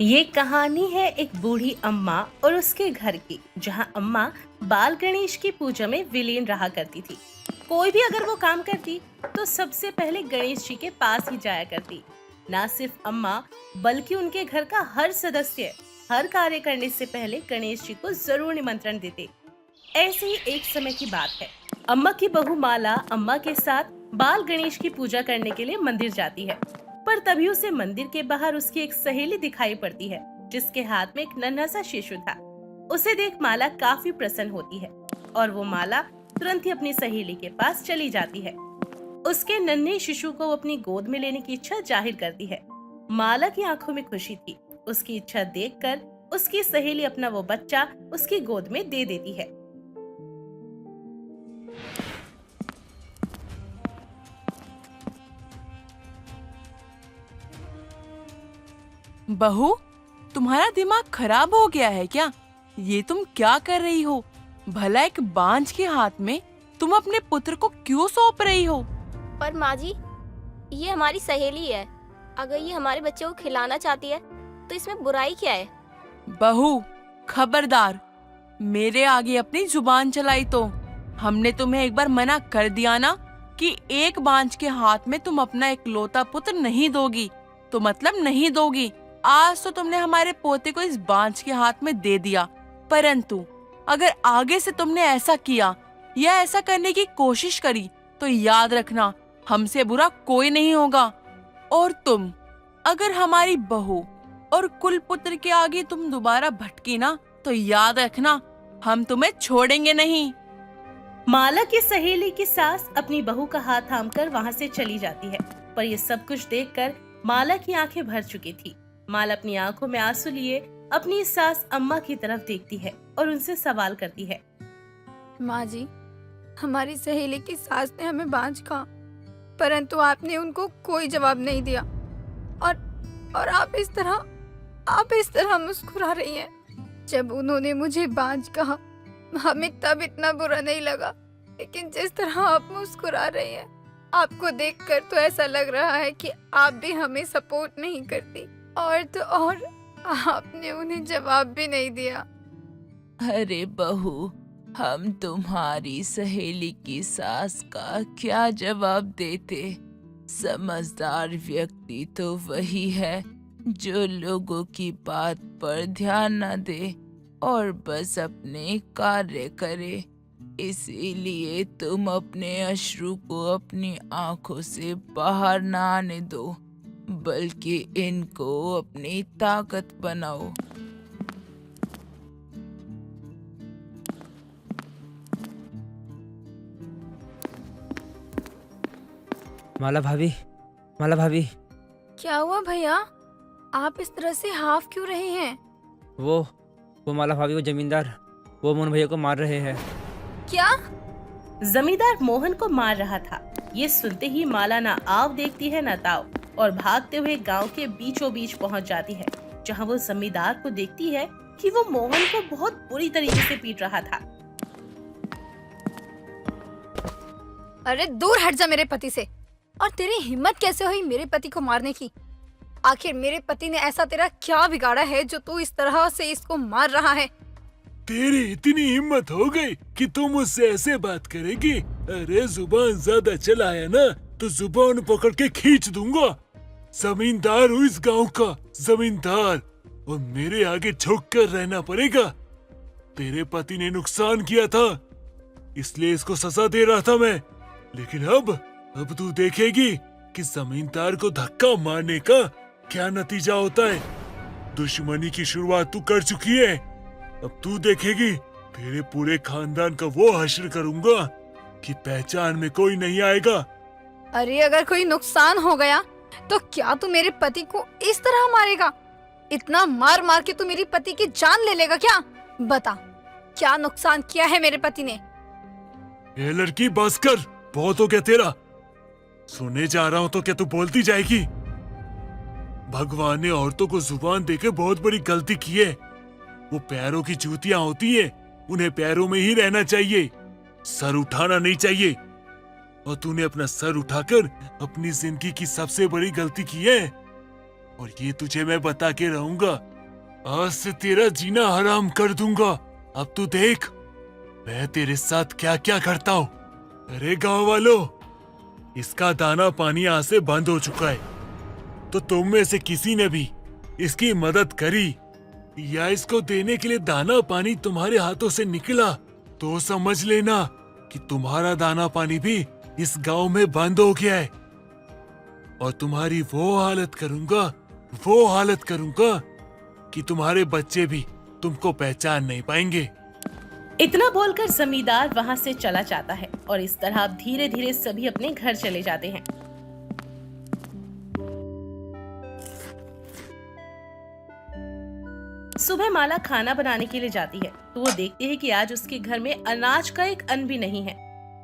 ये कहानी है एक बूढ़ी अम्मा और उसके घर की, जहाँ अम्मा बाल गणेश की पूजा में विलीन रहा करती थी। कोई भी अगर वो काम करती तो सबसे पहले गणेश जी के पास ही जाया करती। ना सिर्फ अम्मा, बल्कि उनके घर का हर सदस्य हर कार्य करने से पहले गणेश जी को जरूर निमंत्रण देते। ऐसे ही एक समय की बात है। अम्मा की बहू माला अम्मा के साथ बाल गणेश की पूजा करने के लिए मंदिर जाती है। पर तभी उसे मंदिर के बाहर उसकी एक सहेली दिखाई पड़ती है, जिसके हाथ में एक नन्हा सा शिशु था। उसे देख माला काफी प्रसन्न होती है और वो माला तुरंत ही अपनी सहेली के पास चली जाती है। उसके नन्हे शिशु को वो अपनी गोद में लेने की इच्छा जाहिर करती है। माला की आंखों में खुशी थी। उसकी इच्छा देखकर उसकी सहेली अपना वो बच्चा उसकी गोद में दे देती है। बहू, तुम्हारा दिमाग खराब हो गया है क्या? ये तुम क्या कर रही हो? भला एक बांझ के हाथ में तुम अपने पुत्र को क्यों सौंप रही हो? पर माँ जी, ये हमारी सहेली है। अगर ये हमारे बच्चे को खिलाना चाहती है तो इसमें बुराई क्या है? बहू, खबरदार! मेरे आगे अपनी जुबान चलाई तो हमने तुम्हें एक बार मना कर दिया ना कि एक बांझ के हाथ में तुम अपना इकलौता पुत्र नहीं दोगी, तो मतलब नहीं दोगी। आज तो तुमने हमारे पोते को इस बांझ के हाथ में दे दिया, परंतु अगर आगे से तुमने ऐसा किया या ऐसा करने की कोशिश करी तो याद रखना, हमसे बुरा कोई नहीं होगा। और तुम, अगर हमारी बहू और कुल पुत्र के आगे तुम दोबारा भटकी ना तो याद रखना, हम तुम्हें छोड़ेंगे नहीं। माला की सहेली की सास अपनी बहू का हाथ थामकर वहां से चली जाती है। पर ये सब कुछ देखकर माला की आंखें भर चुकी थी। माला अपनी आंखों में आंसू लिए अपनी सास अम्मा की तरफ देखती है और उनसे सवाल करती है। माँ जी, हमारी सहेली की सास ने हमें बांझ कहा, परंतु आपने उनको कोई जवाब नहीं दिया और आप इस तरह मुस्कुरा रही हैं। जब उन्होंने मुझे बांझ कहा, हमें तब इतना बुरा नहीं लगा, लेकिन जिस तरह आप मुस्कुरा रही हैं, आपको देखकर तो ऐसा लग रहा है कि आप भी हमें सपोर्ट नहीं करती। और तो और आपने उन्हें जवाब भी नहीं दिया। अरे बहू, हम तुम्हारी सहेली की सास का क्या जवाब देते? समझदार व्यक्ति तो वही है जो लोगों की बात पर ध्यान न दे और बस अपने कार्य करे। इसीलिए तुम अपने अश्रु को अपनी आंखों से बाहर ना आने दो, बल्कि इनको अपनी ताकत बनाओ। माला भाभी, माला भाभी, क्या हुआ भैया? आप इस तरह से हाफ क्यों रहे हैं? वो माला भाभी, वो जमींदार वो मोहन भैया को मार रहे हैं। क्या? जमींदार मोहन को मार रहा था। ये सुनते ही माला ना आव देखती है ना ताव और भागते हुए गांव के बीचों बीच पहुंच जाती है, जहां वो जमींदार को देखती है कि वो मोहन को बहुत बुरी तरीके से पीट रहा था। अरे दूर हट जा मेरे पति से। और तेरी हिम्मत कैसे हुई मेरे पति को मारने की? आखिर मेरे पति ने ऐसा तेरा क्या बिगाड़ा है जो तू इस तरह से इसको मार रहा है? तेरी इतनी हिम्मत हो गई कि तुम मुझसे ऐसे बात करेगी? अरे जुबान ज्यादा चलाया ना तो जुबान पकड़ के खींच दूंगा। जमींदार हूँ इस गांव का, जमींदार, और मेरे आगे झुक कर रहना पड़ेगा। तेरे पति ने नुकसान किया था, इसलिए इसको सजा दे रहा था मैं। लेकिन अब तू देखेगी कि जमींदार को धक्का मारने का क्या नतीजा होता है। दुश्मनी की शुरुआत तू कर चुकी है, अब तू देखेगी तेरे पूरे खानदान का वो हश्र करूंगा कि पहचान में कोई नहीं आएगा। अरे अगर कोई नुकसान हो गया तो क्या तू मेरे पति को इस तरह मारेगा? इतना मार मार के तू मेरी पति की जान ले लेगा क्या? बता, क्या नुकसान किया है मेरे पति ने? ए लड़की, बस कर, बहुत हो गया तेरा। सुने जा रहा हूँ तो क्या तू बोलती जाएगी? भगवान ने औरतों को जुबान देकर बहुत बड़ी गलती की है। वो पैरों की जूतियां होती हैं, उन्हें पैरों में ही रहना चाहिए, सर उठाना नहीं चाहिए। और तूने अपना सर उठाकर अपनी जिंदगी की सबसे बड़ी गलती की है। और ये तुझे मैं बता के रहूंगा। आज से तेरा जीना हराम कर दूंगा। अब तू देख मैं तेरे साथ क्या क्या करता हूँ। अरे गांव वालों, इसका दाना पानी आज से बंद हो चुका है, तो तुम में से किसी ने भी इसकी मदद करी या इसको देने के लिए दाना पानी तुम्हारे हाथों से निकला तो समझ लेना कि तुम्हारा दाना पानी भी इस गांव में बंद हो गया है। और तुम्हारी वो हालत करूंगा कि तुम्हारे बच्चे भी तुमको पहचान नहीं पाएंगे। इतना बोलकर जमींदार वहां से चला जाता है और इस तरह धीरे धीरे सभी अपने घर चले जाते हैं। सुबह माला खाना बनाने के लिए जाती है तो वो देखती है कि आज उसके घर में अनाज का एक अन्न भी नहीं है।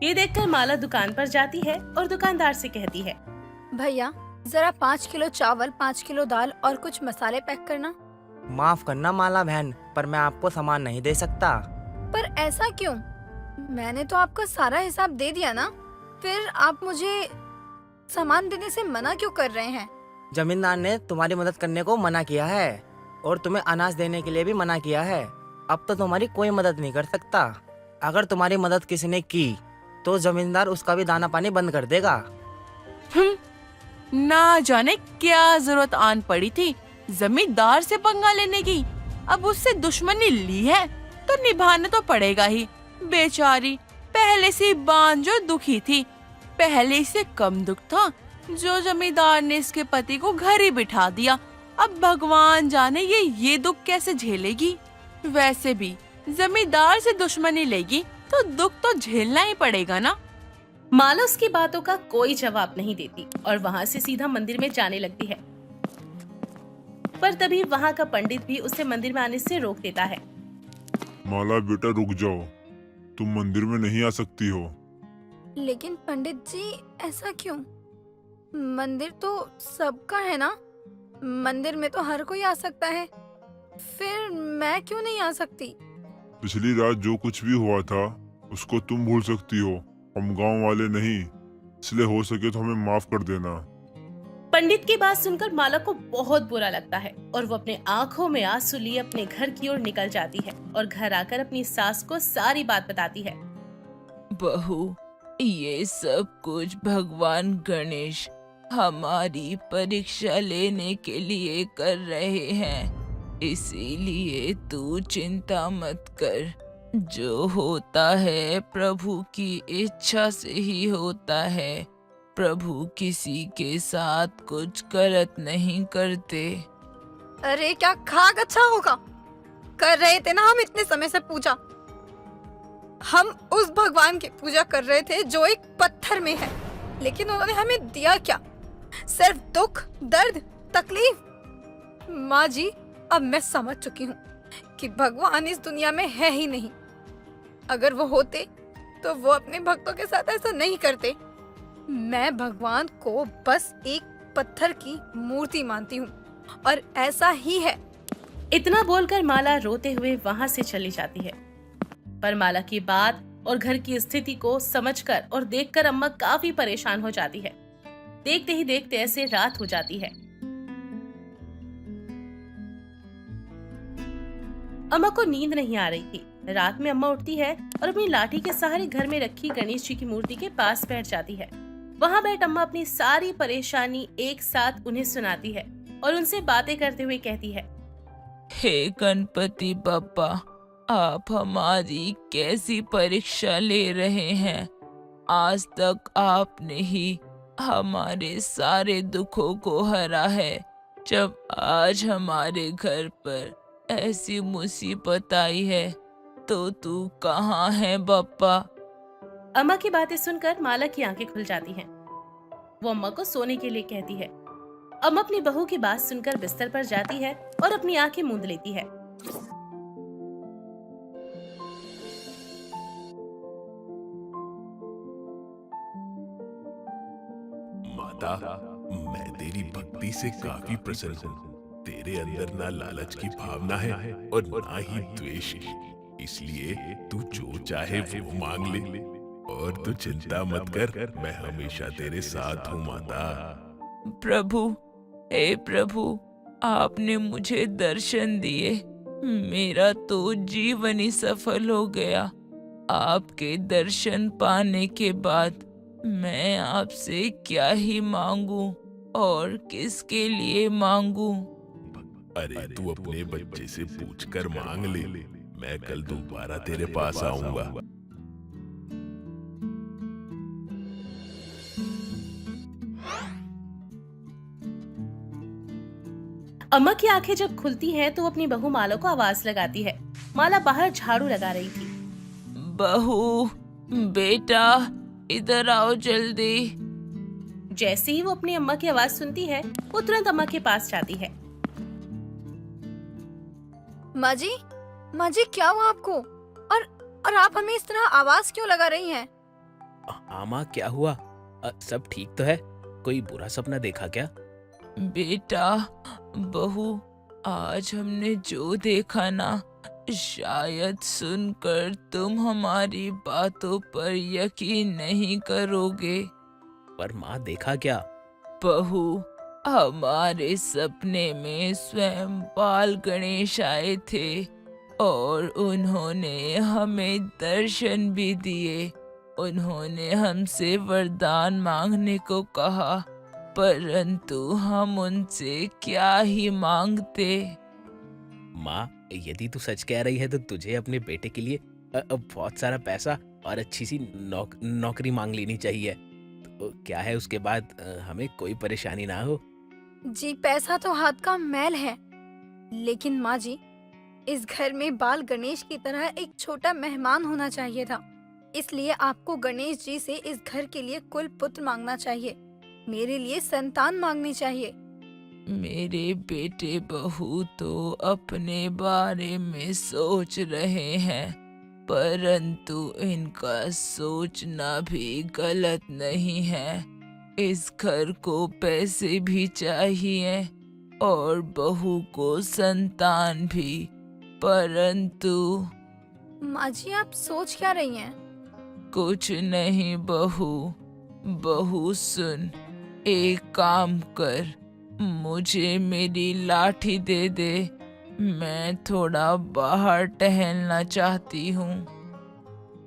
ये देखकर माला दुकान पर जाती है और दुकानदार से कहती है, भैया जरा 5 किलो चावल, 5 किलो दाल और कुछ मसाले पैक करना। माफ करना माला बहन, पर मैं आपको सामान नहीं दे सकता। पर ऐसा क्यों? मैंने तो आपका सारा हिसाब दे दिया ना, फिर आप मुझे सामान देने से मना क्यों कर रहे हैं? जमींदार ने तुम्हारी मदद करने को मना किया है और तुम्हें अनाज देने के लिए भी मना किया है। अब तो तुम्हारी कोई मदद नहीं कर सकता। अगर तुम्हारी मदद किसी ने की तो जमींदार उसका भी दाना पानी बंद कर देगा। ना जाने क्या जरूरत आन पड़ी थी जमींदार से पंगा लेने की। अब उससे दुश्मनी ली है तो निभाना तो पड़ेगा ही। बेचारी पहले से बांझ और दुखी थी। पहले से कम दुख था जो जमींदार ने इसके पति को घर ही बिठा दिया। अब भगवान जाने ये दुख कैसे झेलेगी। वैसे भी जमींदार से दुश्मनी लेगी तो दुख तो झेलना ही पड़ेगा ना। माला उसकी बातों का कोई जवाब नहीं देती और वहाँ से सीधा मंदिर में जाने लगती है। पर तभी वहाँ का पंडित भी उसे मंदिर में आने से रोक देता है। माला बेटा रुक जाओ, तुम मंदिर में नहीं आ सकती हो। लेकिन पंडित जी ऐसा क्यों? मंदिर तो सबका है ना, मंदिर में तो हर कोई आ सकता है, फिर मैं क्यों नहीं आ सकती? पिछली रात जो कुछ भी हुआ था उसको तुम भूल सकती हो, हम गांव वाले नहीं, इसलिए हो सके तो हमें माफ कर देना। पंडित की बात सुनकर माला को बहुत बुरा लगता है और वो अपने आंखों में आंसू लिए अपने घर की ओर निकल जाती है और घर आकर अपनी सास को सारी बात बताती है। बहू, ये सब कुछ भगवान गणेश हमारी परीक्षा लेने के लिए कर रहे हैं, इसीलिए तू चिंता मत कर। जो होता है प्रभु की इच्छा से ही होता है। प्रभु किसी के साथ कुछ गलत नहीं करते। अरे क्या खाक अच्छा होगा, कर रहे थे ना हम इतने समय से पूजा। हम उस भगवान की पूजा कर रहे थे जो एक पत्थर में है, लेकिन उन्होंने हमें दिया क्या? सिर्फ दुख, दर्द, तकलीफ। माँ जी, अब मैं समझ चुकी हूँ कि भगवान इस दुनिया में है ही नहीं। अगर वो होते तो वो अपने भक्तों के साथ ऐसा नहीं करते। मैं भगवान को बस एक पत्थर की मूर्ति मानती हूँ और ऐसा ही है। इतना बोलकर माला रोते हुए वहाँ से चली जाती है। पर माला की बात और घर की स्थिति को समझकर और देखकर अम्मा काफी परेशान हो जाती है। देखते ही देखते ऐसे रात हो जाती है। अम्मा को नींद नहीं आ रही थी। रात में अम्मा उठती है और अपनी लाठी के सहारे घर में रखी गणेश जी की मूर्ति के पास बैठ जाती है। वहाँ बैठ अम्मा अपनी सारी परेशानी एक साथ उन्हें सुनाती है और उनसे बातें करते हुए कहती है, हे गणपति बप्पा, आप हमारी कैसी परीक्षा ले रहे हैं। आज तक आपने ही हमारे सारे दुखों को हरा है। जब आज हमारे घर पर ऐसी मुसीबत आई है तो तू कहाँ है बप्पा? अम्मा की बातें सुनकर माला की आंखें खुल जाती हैं। वो अम्मा को सोने के लिए कहती है। अम्मा अपनी बहू की बात सुनकर बिस्तर पर जाती है और अपनी आंखें मूंद लेती है। माता, मैं तेरी भक्ति से काफी प्रसन्न हूँ। तेरे अंदर ना लालच की भावना है और ना ही द्वेष की, इसलिए तू जो चाहे वो मांग ले और तू चिंता मत कर, मैं हमेशा तेरे साथ हूँ माता। प्रभु, हे प्रभु, आपने मुझे दर्शन दिए, मेरा तो जीवन ही सफल हो गया। आपके दर्शन पाने के बाद मैं आपसे क्या ही मांगू और किसके लिए मांगू। अरे तू अपने बच्चे से पूछकर मांग ले, मैं कल दोबारा तेरे पास आऊंगा। अम्मा की आंखें जब खुलती हैं तो वो अपनी बहू माला को आवाज लगाती है। माला बाहर झाड़ू लगा रही थी। बहू, बेटा, इधर आओ जल्दी। जैसे ही वो अपनी अम्मा की आवाज सुनती है, वो तुरंत अम्मा के पास जाती है। माँ जी क्या हुआ आपको? और आप हमें इस तरह आवाज क्यों लगा रही हैं? हाँ माँ, क्या हुआ? सब ठीक तो है? कोई बुरा सपना देखा क्या? बेटा, बहू, आज हमने जो देखा ना, शायद सुनकर तुम हमारी बातों पर यकीन नहीं करोगे। पर माँ, देखा क्या? बहू, हमारे सपने में स्वयं बाल गणेश आए थे और उन्होंने हमें दर्शन भी दिए। उन्होंने हमसे वरदान मांगने को कहा, परंतु हम उनसे क्या ही मांगते। माँ, यदि तू सच कह रही है तो तुझे अपने बेटे के लिए बहुत सारा पैसा और अच्छी सी नौकरी मांग लेनी चाहिए। तो क्या है उसके बाद हमें कोई परेशानी ना हो। जी, पैसा तो हाथ का मैल है, लेकिन माँ जी, इस घर में बाल गणेश की तरह एक छोटा मेहमान होना चाहिए था। इसलिए आपको गणेश जी से इस घर के लिए कुल पुत्र मांगना चाहिए, मेरे लिए संतान मांगनी चाहिए। मेरे बेटे बहू तो अपने बारे में सोच रहे हैं, परंतु इनका सोचना भी गलत नहीं है। इस घर को पैसे भी चाहिए और बहू को संतान भी, परंतु। माँ जी, आप सोच क्या रही हैं? कुछ नहीं बहू। बहू सुन, एक काम कर, मुझे मेरी लाठी दे दे, मैं थोड़ा बाहर टहलना चाहती हूँ।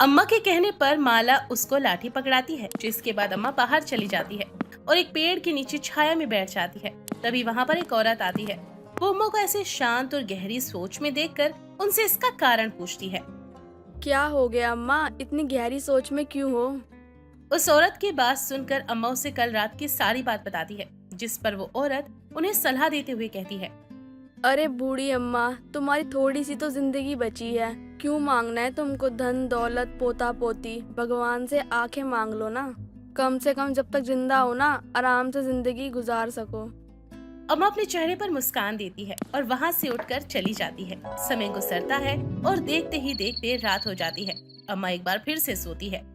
अम्मा के कहने पर माला उसको लाठी पकड़ाती है, जिसके बाद अम्मा बाहर चली जाती है और एक पेड़ के नीचे छाया में बैठ जाती है। तभी वहाँ पर एक औरत आती है। वो अम्मा को ऐसे शांत और गहरी सोच में देखकर उनसे इसका कारण पूछती है। क्या हो गया अम्मा, इतनी गहरी सोच में क्यों हो? उस औरत की बात सुनकर अम्मा उसे कल रात की सारी बात बताती है, जिस पर वो औरत उन्हें सलाह देते हुए कहती है, अरे बूढ़ी अम्मा, तुम्हारी थोड़ी सी तो जिंदगी बची है, क्यों मांगना है तुमको धन दौलत पोता पोती? भगवान से आंखें मांग लो ना, कम से कम जब तक जिंदा हो ना, आराम से जिंदगी गुजार सको। अम्मा अपने चेहरे पर मुस्कान देती है और वहाँ से उठकर चली जाती है। समय गुजरता है और देखते ही देखते रात हो जाती है। अम्मा एक बार फिर से सोती है।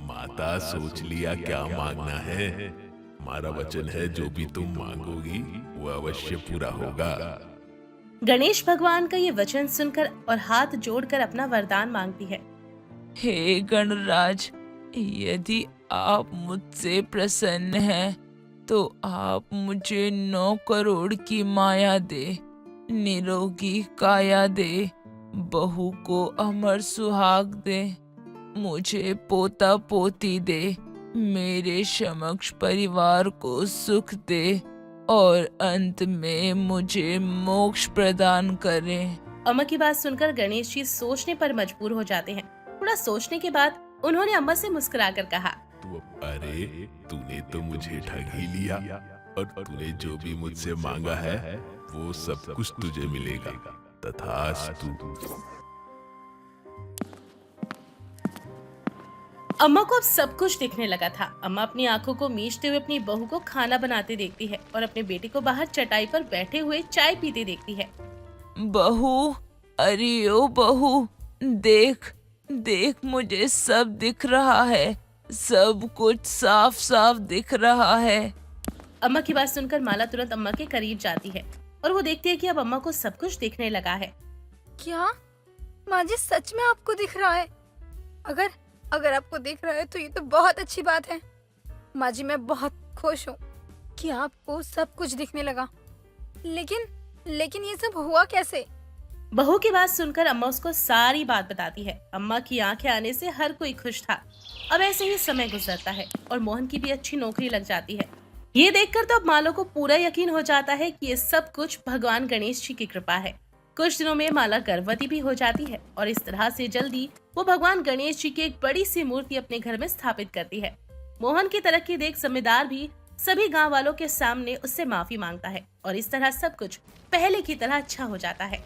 माता, सोच लिया क्या मांगना है? हमारा वचन है, जो भी तुम मांगोगी वो अवश्य पूरा होगा। गणेश भगवान का ये वचन सुनकर और हाथ जोड़कर अपना वरदान मांगती है। हे गणराज, यदि आप मुझसे प्रसन्न हैं, तो आप मुझे 9 करोड़ की माया दे, निरोगी काया दे, बहू को अमर सुहाग दे, मुझे पोता पोती दे, मेरे समक्ष परिवार को सुख दे और अंत में मुझे मोक्ष प्रदान करे। अम्मा की बात सुनकर गणेश जी सोचने पर मजबूर हो जाते हैं। थोड़ा सोचने के बाद उन्होंने अम्मा से मुस्कुराकर कहा, अरे तूने तो मुझे ठग ही लिया, और तूने जो भी मुझसे मांगा है वो सब कुछ तुझे मिलेगा। तथास्तु। अम्मा को अब सब कुछ दिखने लगा था। अम्मा अपनी आंखों को मीचते हुए अपनी बहू को खाना बनाते देखती है और अपने बेटे को बाहर चटाई पर बैठे हुए चाय पीते देखती है। बहू, अरे ओ बहू, देख देख, मुझे सब दिख रहा है, सब कुछ साफ साफ दिख रहा है। अम्मा की बात सुनकर माला तुरंत अम्मा के करीब जाती है और वो देखती है कि अब अम्मा को सब कुछ दिखने लगा है। क्या माँ जी, सच में आपको दिख रहा है? अगर अगर आपको दिख रहा है तो ये तो बहुत अच्छी बात है। माँ जी, मैं बहुत खुश हूँ कि आपको सब कुछ दिखने लगा। लेकिन ये सब हुआ कैसे? बहू की बात सुनकर अम्मा उसको सारी बात बताती है। अम्मा की आंखें आने से हर कोई खुश था। अब ऐसे ही समय गुजरता है और मोहन की भी अच्छी नौकरी लग जाती है। ये देखकर तो अब माला को पूरा यकीन हो जाता है कि ये सब कुछ भगवान गणेश जी की कृपा है। कुछ दिनों में माला गर्भवती भी हो जाती है और इस तरह से जल्दी वो भगवान गणेश जी की एक बड़ी सी मूर्ति अपने घर में स्थापित करती है। मोहन की तरक्की देख जमींदार भी सभी गांव वालों के सामने उससे माफी मांगता है और इस तरह सब कुछ पहले की तरह अच्छा हो जाता है।